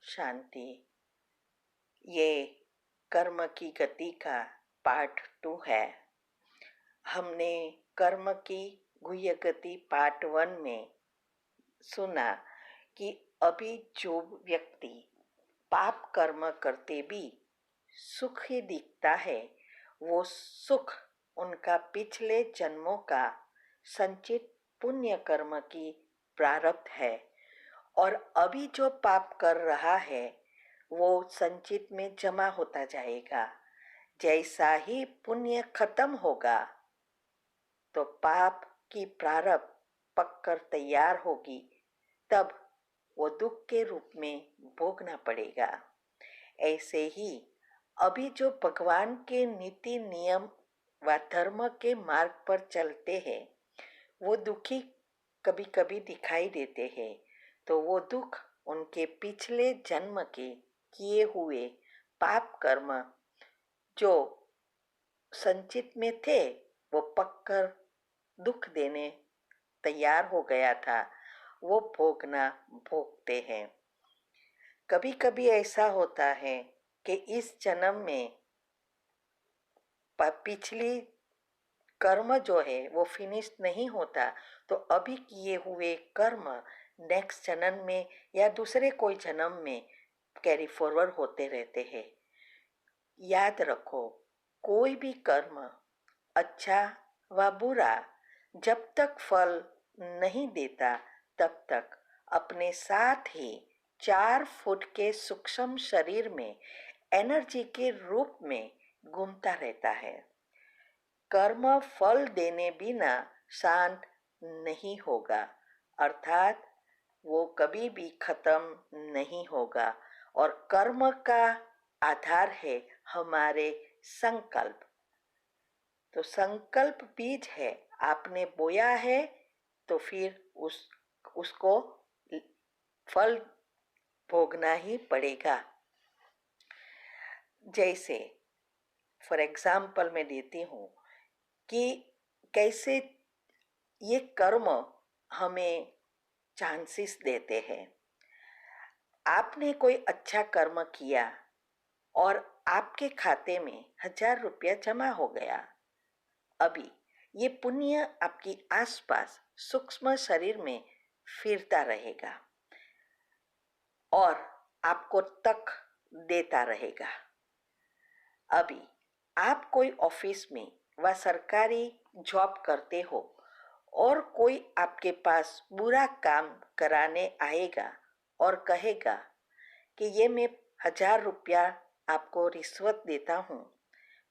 शांति। ये कर्म की गति का पार्ट 2 है। हमने कर्म की गुह्य गति पार्ट 1 में सुना कि अभी जो व्यक्ति पाप कर्म करते भी सुख ही दिखता है, वो सुख उनका पिछले जन्मों का संचित पुण्य कर्म की प्रारब्ध है। और अभी जो पाप कर रहा है वो संचित में जमा होता जाएगा। जैसा ही पुण्य खत्म होगा तो पाप की प्रारब्ध पककर तैयार होगी, तब वो दुख के रूप में भोगना पड़ेगा। ऐसे ही अभी जो भगवान के नीति नियम व धर्म के मार्ग पर चलते हैं, वो दुखी कभी कभी दिखाई देते हैं, तो वो दुख उनके पिछले जन्म के किए हुए पाप कर्म जो संचित में थे, वो पककर दुख देने तैयार हो गया था, वो भोगते हैं। कभी कभी ऐसा होता है कि इस जन्म में पिछली कर्म जो है वो फिनिश नहीं होता, तो अभी किए हुए कर्म नेक्स्ट जन्म में या दूसरे कोई जन्म में कैरी फॉरवर्ड होते रहते हैं। याद रखो, कोई भी कर्म अच्छा व बुरा जब तक फल नहीं देता, तब तक अपने साथ ही 4 फुट के सूक्ष्म शरीर में एनर्जी के रूप में घूमता रहता है। कर्म फल देने बिना शांत नहीं होगा, अर्थात वो कभी भी खत्म नहीं होगा। और कर्म का आधार है हमारे संकल्प। तो संकल्प बीज है, आपने बोया है तो फिर उसको फल भोगना ही पड़ेगा। जैसे फॉर एग्जाम्पल मैं देती हूँ कि कैसे ये कर्म हमें चांसेस देते हैं। आपने कोई अच्छा कर्म किया और आपके खाते में 1000 रुपया जमा हो गया। अभी ये पुण्य आपकी आसपास सूक्ष्म शरीर में फिरता रहेगा और आपको तक देता रहेगा। अभी आप कोई ऑफिस में व सरकारी जॉब करते हो और कोई आपके पास बुरा काम कराने आएगा और कहेगा कि ये मैं 1000 रुपया आपको रिश्वत देता हूँ,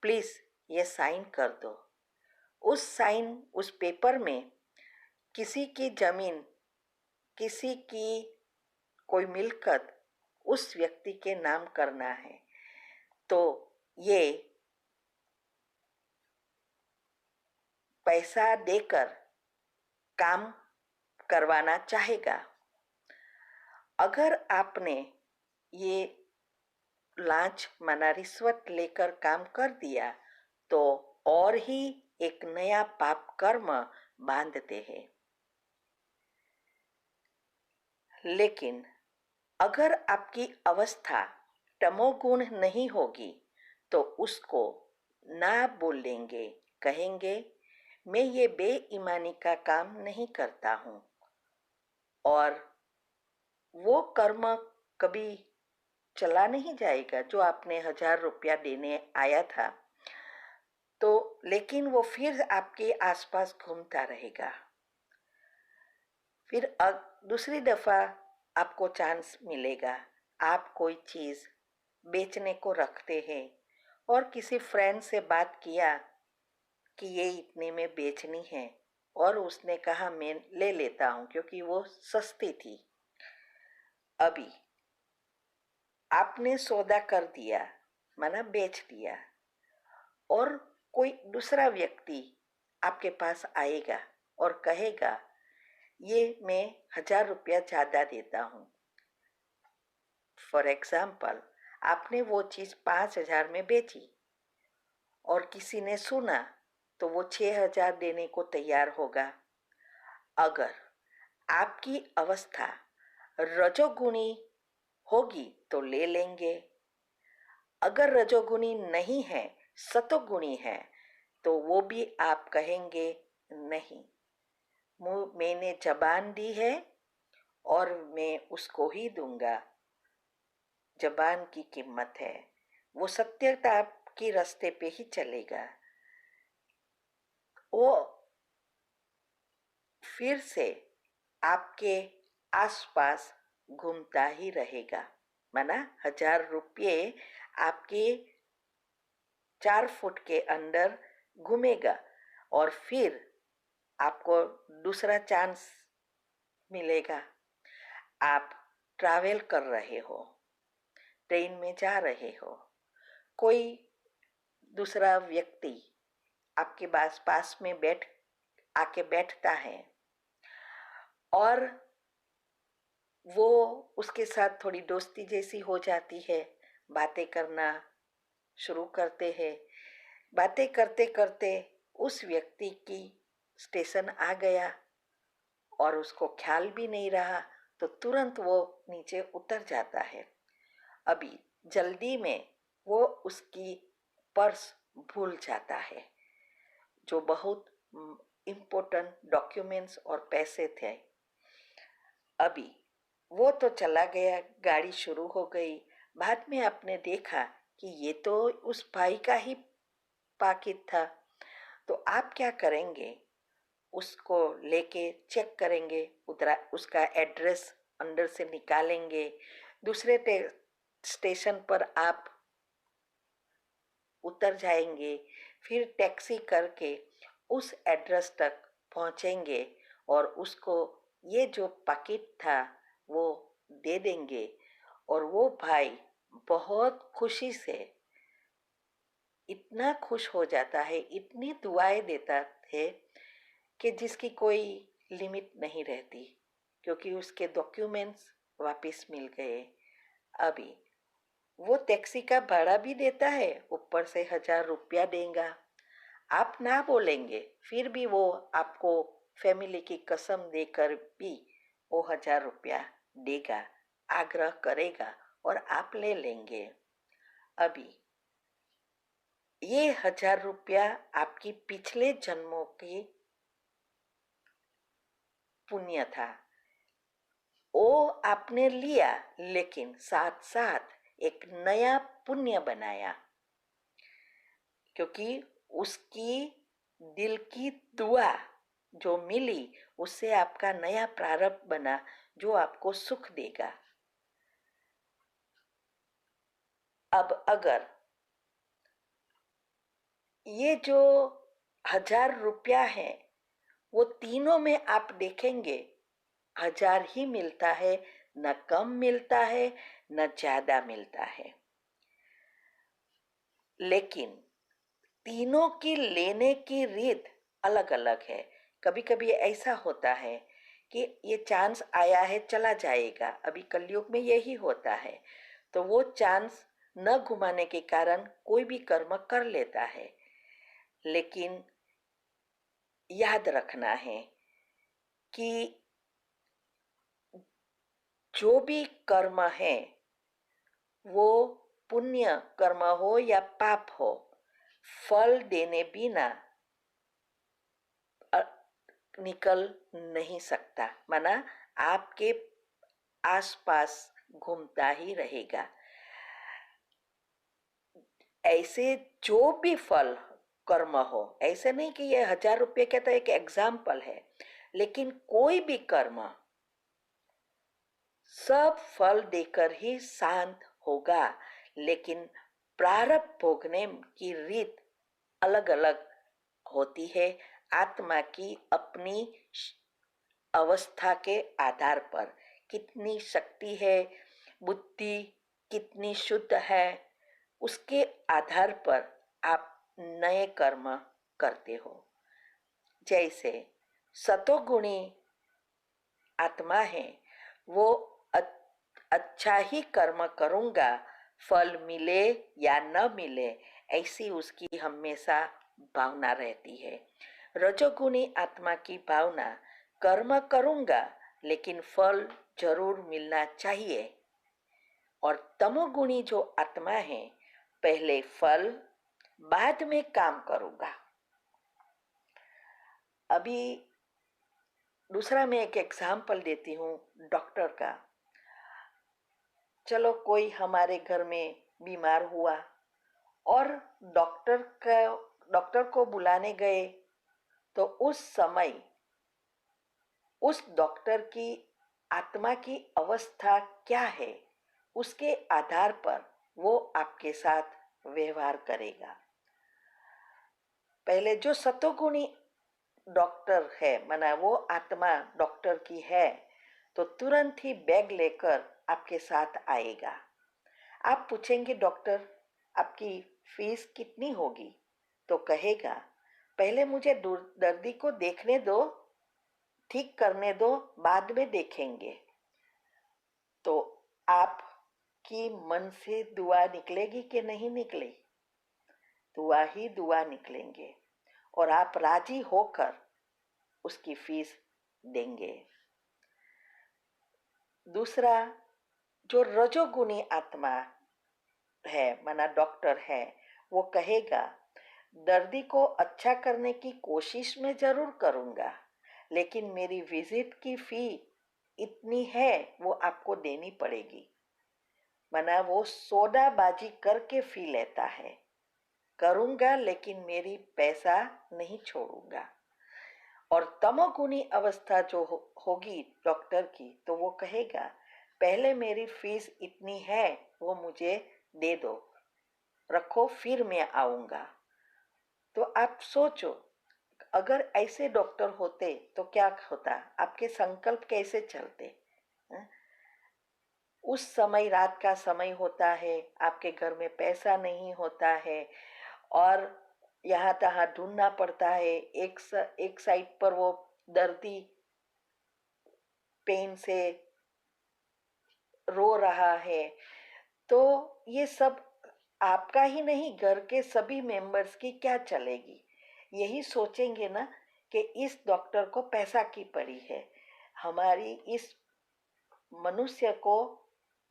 प्लीज ये साइन कर दो। उस पेपर में किसी की जमीन, किसी की कोई मिल्कत उस व्यक्ति के नाम करना है, तो ये पैसा देकर काम करवाना चाहेगा। अगर आपने ये लांच माना रिश्वत लेकर काम कर दिया, तो और ही एक नया पाप कर्म बांधते हैं। लेकिन अगर आपकी अवस्था तमोगुण नहीं होगी, तो उसको ना बोलेंगे, कहेंगे मैं ये बेईमानी का काम नहीं करता हूँ, और वो कर्म कभी चला नहीं जाएगा जो आपने 1000 रुपया देने आया था। तो लेकिन वो फिर आपके आसपास घूमता रहेगा। फिर दूसरी दफा आपको चांस मिलेगा। आप कोई चीज बेचने को रखते हैं और किसी फ्रेंड से बात किया कि ये इतने में बेचनी है, और उसने कहा मैं ले लेता हूँ क्योंकि वो सस्ती थी। अभी आपने सौदा कर दिया, माना बेच दिया, और कोई दूसरा व्यक्ति आपके पास आएगा और कहेगा ये मैं 1000 रुपया ज्यादा देता हूँ। फॉर एग्जाम्पल, आपने वो चीज 5000 में बेची और किसी ने सुना तो वो 6000 देने को तैयार होगा। अगर आपकी अवस्था रजोगुणी होगी तो ले लेंगे। अगर रजोगुणी नहीं है, सतोगुणी है, तो वो भी आप कहेंगे नहीं, मैंने जबान दी है और मैं उसको ही दूंगा। जबान की कीमत है, वो सत्यता की रास्ते पे ही चलेगा। वो फिर से आपके आसपास घूमता ही रहेगा। माना 1000 रुपये आपके 4 फुट के अंदर घूमेगा और फिर आपको दूसरा चांस मिलेगा। आप ट्रैवल कर रहे हो, ट्रेन में जा रहे हो, कोई दूसरा व्यक्ति आपके पास में आके बैठता है और वो उसके साथ थोड़ी दोस्ती जैसी हो जाती है, बातें करना शुरू करते हैं। बातें करते करते उस व्यक्ति की स्टेशन आ गया और उसको ख्याल भी नहीं रहा, तो तुरंत वो नीचे उतर जाता है। अभी जल्दी में वो उसकी पर्स भूल जाता है, जो बहुत इम्पोर्टेंट डॉक्यूमेंट्स और पैसे थे। अभी वो तो चला गया, गाड़ी शुरू हो गई। बाद में आपने देखा कि ये तो उस भाई का ही पाकिट था। तो आप क्या करेंगे, उसको लेके चेक करेंगे, उसका एड्रेस अंदर से निकालेंगे। दूसरे स्टेशन पर आप उतर जाएंगे, फिर टैक्सी करके उस एड्रेस तक पहुंचेंगे और उसको ये जो पैकेट था वो दे देंगे। और वो भाई बहुत खुशी से इतना खुश हो जाता है, इतनी दुआएं देता है कि जिसकी कोई लिमिट नहीं रहती, क्योंकि उसके डॉक्यूमेंट्स वापस मिल गए। अभी वो टैक्सी का भाड़ा भी देता है, ऊपर से 1000 रुपया देगा। आप ना बोलेंगे, फिर भी वो आपको फैमिली की कसम देकर भी वो 1000 रुपया देगा, आग्रह करेगा और आप ले लेंगे। अभी ये 1000 रुपया आपकी पिछले जन्मों की पुण्य था, वो आपने लिया, लेकिन साथ साथ एक नया पुण्य बनाया, क्योंकि उसकी दिल की दुआ जो मिली उससे आपका नया प्रारब्ध बना, जो आपको सुख देगा। अब अगर ये जो 1000 रुपया है वो तीनों में आप देखेंगे 1000 ही मिलता है, न कम मिलता है न ज्यादा मिलता है। लेकिन तीनों की लेने की रीत अलग अलग है। कभी कभी ऐसा होता है कि ये चांस आया है चला जाएगा, अभी कलयुग में यही होता है, तो वो चांस न घुमाने के कारण कोई भी कर्म कर लेता है। लेकिन याद रखना है कि जो भी कर्म है वो पुण्य कर्म हो या पाप हो, फल देने बिना निकल नहीं सकता। माना आपके आसपास घूमता ही रहेगा। ऐसे जो भी फल कर्म हो, ऐसे नहीं कि ये 1000 रुपये का तो एक एग्जाम्पल है, लेकिन कोई भी कर्म सब फल देकर ही शांत होगा। लेकिन प्रारब्ध भोगने की रीत अलग अलग होती है, आत्मा की अपनी अवस्था के आधार पर। कितनी शक्ति है, बुद्धि कितनी शुद्ध है, उसके आधार पर आप नए कर्म करते हो। जैसे सतोगुणी आत्मा है, वो अच्छा ही कर्म करूंगा, फल मिले या न मिले ऐसी उसकी हमेशा भावना रहती है। रजोगुणी आत्मा की भावना कर्म करूंगा लेकिन फल जरूर मिलना चाहिए। और तमोगुणी जो आत्मा है पहले फल बाद में काम करूंगा। अभी दूसरा मैं एक एग्जाम्पल देती हूँ डॉक्टर का। चलो कोई हमारे घर में बीमार हुआ और डॉक्टर को बुलाने गए, तो उस समय उस डॉक्टर की आत्मा की अवस्था क्या है उसके आधार पर वो आपके साथ व्यवहार करेगा। पहले जो सतोगुणी डॉक्टर है, माना वो आत्मा डॉक्टर की है, तो तुरंत ही बैग लेकर आपके साथ आएगा। आप पूछेंगे डॉक्टर आपकी फीस कितनी होगी, तो कहेगा पहले मुझे दर्दी को देखने दो, ठीक करने दो, बाद में देखेंगे। तो आपकी मन से दुआ निकलेगी कि नहीं निकले? दुआ ही दुआ निकलेंगे और आप राजी होकर उसकी फीस देंगे। दूसरा, जो रजोगुणी आत्मा है माना डॉक्टर है, वो कहेगा दर्दी को अच्छा करने की कोशिश मैं जरूर करूंगा, लेकिन मेरी विजिट की फी इतनी है वो आपको देनी पड़ेगी। माना वो सौदाबाजी करके फी लेता है, करूंगा लेकिन मेरी पैसा नहीं छोड़ूंगा। और तमोगुणी अवस्था जो होगी डॉक्टर की, तो वो कहेगा पहले मेरी फीस इतनी है वो मुझे दे दो, रखो फिर मैं आऊंगा। तो आप सोचो अगर ऐसे डॉक्टर होते तो क्या होता, आपके संकल्प कैसे चलते? हाँ? उस समय रात का समय होता है, आपके घर में पैसा नहीं होता है और यहाँ तहाँ ढूंढना पड़ता है। एक साइड पर वो दर्दी पेन से रो रहा है, तो ये सब आपका ही नहीं घर के सभी मेंबर्स की क्या चलेगी? यही सोचेंगे ना कि इस डॉक्टर को पैसा की पड़ी है, हमारी इस मनुष्य को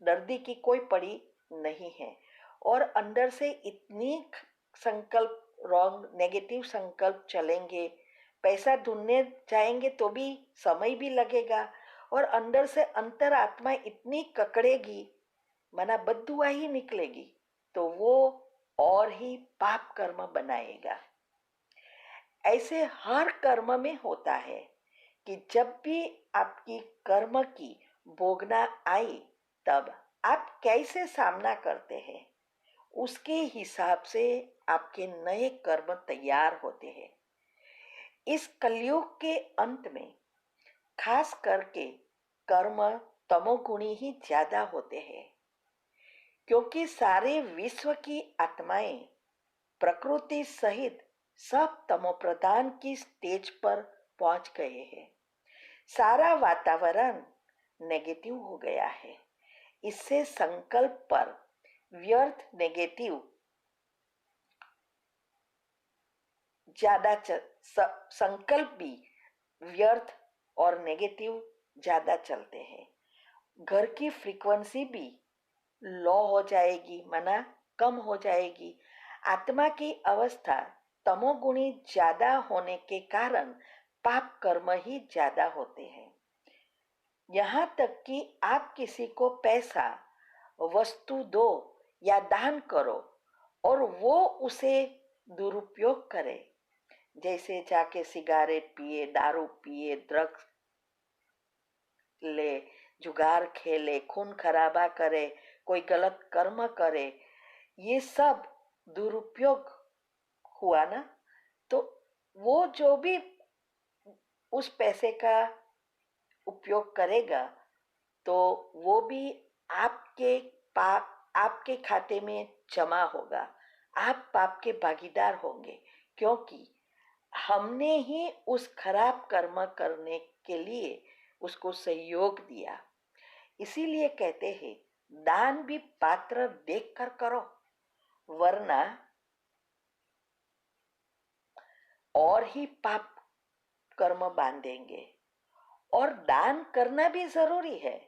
दर्दी की कोई पड़ी नहीं है। और अंदर से इतनी संकल्प रॉन्ग नेगेटिव संकल्प चलेंगे, पैसा ढूंढने जाएंगे तो भी समय भी लगेगा और अंदर से अंतरात्मा इतनी ककड़ेगी, माना बद्दुआ ही निकलेगी, तो वो और ही पाप कर्म बनाएगा। ऐसे हर कर्म में होता है कि जब भी आपकी कर्म की भोगना आई तब आप कैसे सामना करते हैं, उसके हिसाब से आपके नए कर्म तैयार होते हैं। इस कलयुग के अंत में खास करके कर्म तमोगुणी ही ज्यादा होते हैं, क्योंकि सारे विश्व की आत्माएं प्रकृति सहित सब तमोप्रधान की स्टेज पर पहुंच गए हैं। सारा वातावरण नेगेटिव हो गया है। इससे संकल्प पर व्यर्थ नेगेटिव ज्यादा संकल्प भी व्यर्थ और नेगेटिव ज्यादा चलते हैं। घर की फ्रीक्वेंसी भी लो हो जाएगी, माना कम हो जाएगी। आत्मा की अवस्था तमोगुणी ज्यादा होने के कारण पाप कर्म ही ज्यादा होते हैं। यहाँ तक कि आप किसी को पैसा वस्तु दो या दान करो और वो उसे दुरुपयोग करे, जैसे जाके सिगारेट पिए, दारू पिए, ड्रग्स ले, जुगार खेले, खून खराबा करे, कोई गलत कर्म करे, ये सब दुरुपयोग हुआ ना। तो वो जो भी उस पैसे का उपयोग करेगा, तो वो भी आपके पाप आपके खाते में जमा होगा, आप पाप के भागीदार होंगे, क्योंकि हमने ही उस खराब कर्म करने के लिए उसको सहयोग दिया। इसीलिए कहते हैं दान भी पात्र देखकर करो, वरना और ही पाप कर्म बांधेंगे। और दान करना भी जरूरी है,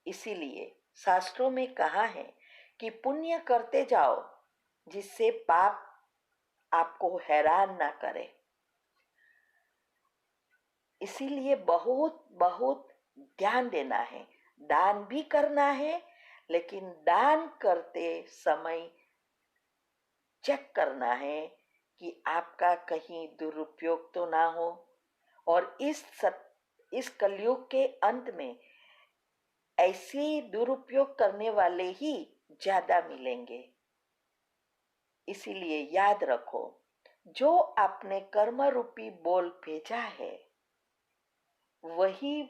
इसीलिए शास्त्रों में कहा है कि पुण्य करते जाओ जिससे पाप आपको हैरान ना करे। इसीलिए बहुत बहुत ध्यान देना है, दान भी करना है, लेकिन दान करते समय चेक करना है कि आपका कहीं दुरुपयोग तो ना हो। और इस कलयुग के अंत में ऐसे दुरुपयोग करने वाले ही ज्यादा मिलेंगे। इसीलिए याद रखो, जो आपने कर्म रूपी बोल भेजा है वही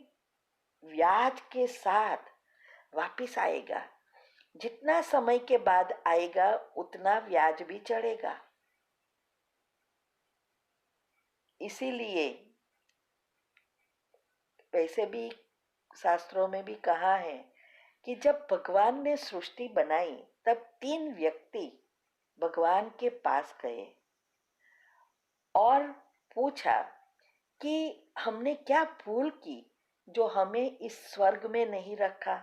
व्याज के साथ वापिस आएगा। जितना समय के बाद आएगा उतना व्याज भी चढ़ेगा। इसीलिए वैसे भी शास्त्रों में भी कहा है कि जब भगवान ने सृष्टि बनाई तब 3 व्यक्ति भगवान के पास गए और पूछा कि हमने क्या भूल की जो हमें इस स्वर्ग में नहीं रखा,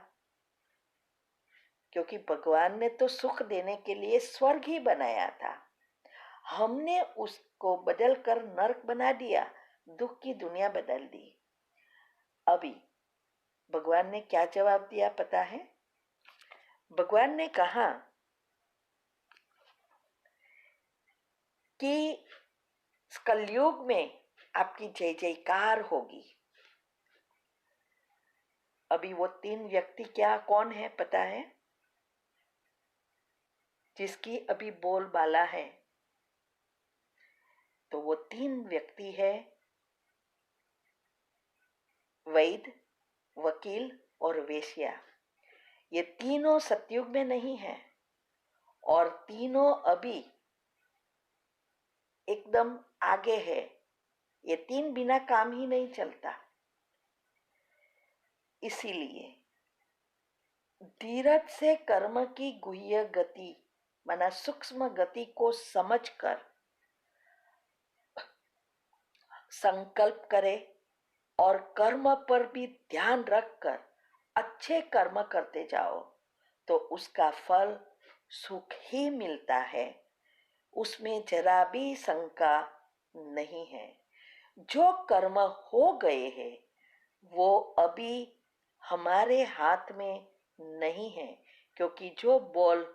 क्योंकि भगवान ने तो सुख देने के लिए स्वर्ग ही बनाया था। हमने उसको बदल कर नरक बना दिया, दुख की दुनिया बदल दी। अभी भगवान ने क्या जवाब दिया पता है? भगवान ने कहा कि कलयुग में आपकी जय जयकार होगी। अभी वो 3 व्यक्ति क्या कौन है पता है? जिसकी अभी बोलबाला है, तो वो 3 व्यक्ति है, वैद्य, वकील और वेश्या। ये तीनों सतयुग में नहीं है और तीनों अभी एकदम आगे है। ये 3 बिना काम ही नहीं चलता। इसीलिए धीरज से कर्म की गुह्य गति माना सूक्ष्म गति को समझकर संकल्प करे और कर्म पर भी ध्यान रखकर अच्छे कर्म करते जाओ तो उसका फल सुख ही मिलता है। उसमें जरा भी शंका नहीं है। जो कर्म हो गए हैं वो अभी हमारे हाथ में नहीं है, क्योंकि जो बॉल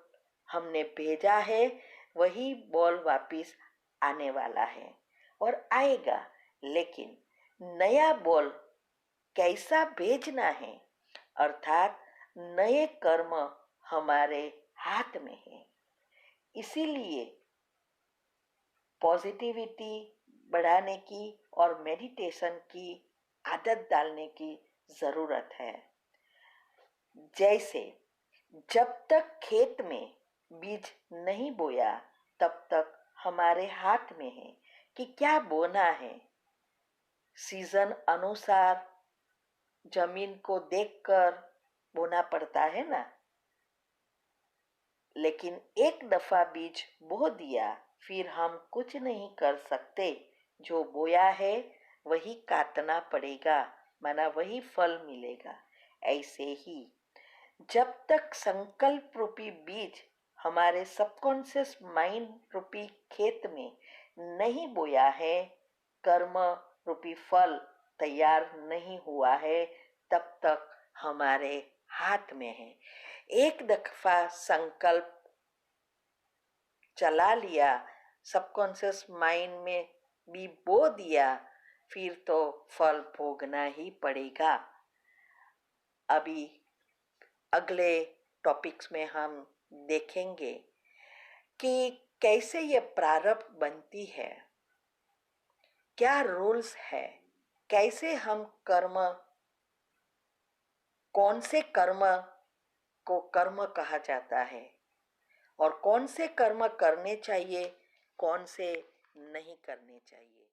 हमने भेजा है वही बॉल वापिस आने वाला है और आएगा। लेकिन नया बॉल कैसा भेजना है, अर्थात नए कर्म हमारे हाथ में है। इसीलिए पॉजिटिविटी बढ़ाने की और मेडिटेशन की आदत डालने की जरूरत है। जैसे जब तक खेत में बीज नहीं बोया तब तक हमारे हाथ में है कि क्या बोना है। सीजन अनुसार जमीन को देखकर बोना पड़ता है ना। लेकिन एक दफा बीज बो दिया फिर हम कुछ नहीं कर सकते। जो बोया है वही काटना पड़ेगा, माना वही फल मिलेगा। ऐसे ही जब तक संकल्प रूपी बीज हमारे सबकॉन्शियस माइंड रूपी खेत में नहीं बोया है, कर्म रूपी फल तैयार नहीं हुआ है, तब तक हमारे हाथ में है। एक दफा संकल्प चला लिया, सबकॉन्शियस माइंड में भी बो दिया, फिर तो फल भोगना ही पड़ेगा। अभी अगले टॉपिक्स में हम देखेंगे कि कैसे ये प्रारब्ध बनती है, क्या रूल्स है, कैसे हम कर्म, कौन से कर्म को कर्म कहा जाता है और कौन से कर्म करने चाहिए, कौन से नहीं करने चाहिए।